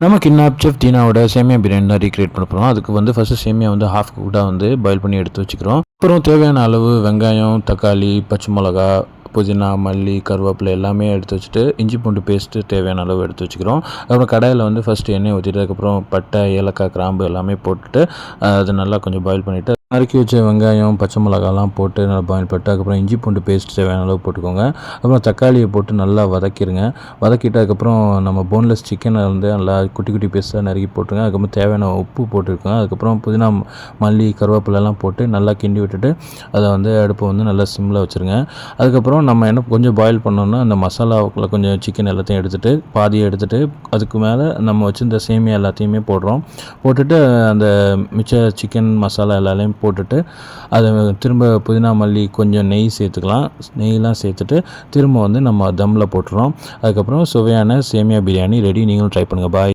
நம்ம kidnap chef தீனாவோட சேமியா பிரியாணி தான் ரீக்ரியேட் பண்ண போகிறோம். அதுக்கு வந்து ஃபஸ்ட்டு சேமியா வந்து ஹாஃப் குக்டாக வந்து பாயில் பண்ணி எடுத்து வச்சுக்கிறோம். அப்புறம் தேவையான அளவு வெங்காயம், தக்காளி, பச்சை மிளகா, புதினா, மல்லி, கருவேப்பிலை எல்லாமே எடுத்து வச்சுட்டு, இஞ்சி பூண்டு பேஸ்ட்டு தேவையான அளவு எடுத்து வச்சுக்கிறோம். அப்புறம் கடாயில் வந்து ஃபஸ்ட்டு எண்ணெய் ஊற்றிட்டு, அதுக்கப்புறம் பட்டை, ஏலக்காய், கிராம்பு எல்லாமே போட்டுட்டு அது நல்லா கொஞ்சம் பாயில் பண்ணிவிட்டு, நறுக்கி வச்ச வெங்காயம், பச்சை மிளகாலாம் போட்டு நல்லா பாயில் பண்ணிட்டு, அதுக்கப்புறம் இஞ்சி பூண்டு பேஸ்ட் தேவையான அளவு போட்டுக்கோங்க. அப்புறம் தக்காளியை போட்டு நல்லா வதக்கிடுங்க. வதக்கிட்டு அதுக்கப்புறம் நம்ம போன்லெஸ் சிக்கனை வந்து நல்லா குட்டி குட்டி பீஸாக நறுக்கி போட்டுருங்க. அதுக்கப்புறம் தேவையான உப்பு போட்டுருக்கோங்க. அதுக்கப்புறம் புதினா, மல்லி, கருவேப்பிலெல்லாம் போட்டு நல்லா கிண்டி விட்டுட்டு அதை வந்து அடுப்பை வந்து நல்லா சிம்மில் வச்சுருங்க. அதுக்கப்புறம் நம்ம என்ன கொஞ்சம் பாயில் பண்ணோன்னா அந்த மசாலாவுக்குள்ளே கொஞ்சம் சிக்கன் எல்லாத்தையும் எடுத்துகிட்டு பாதியை எடுத்துகிட்டு அதுக்கு மேலே நம்ம வச்சுருந்த சேமியா எல்லாத்தையுமே போடுறோம். போட்டுட்டு அந்த மிச்ச சிக்கன் மசாலா எல்லாத்தையும் போட்டுட்டு அதை திரும்ப புதினா, மல்லி, கொஞ்சம் நெய் சேர்த்துக்கலாம். நெய்லாம் சேர்த்துட்டு திரும்ப வந்து நம்ம தம்மில் போட்டுறோம். அதுக்கப்புறம் சுவையான சேமியா பிரியாணி ரெடி. நீங்களும் ட்ரை பண்ணுங்கள். பாய்.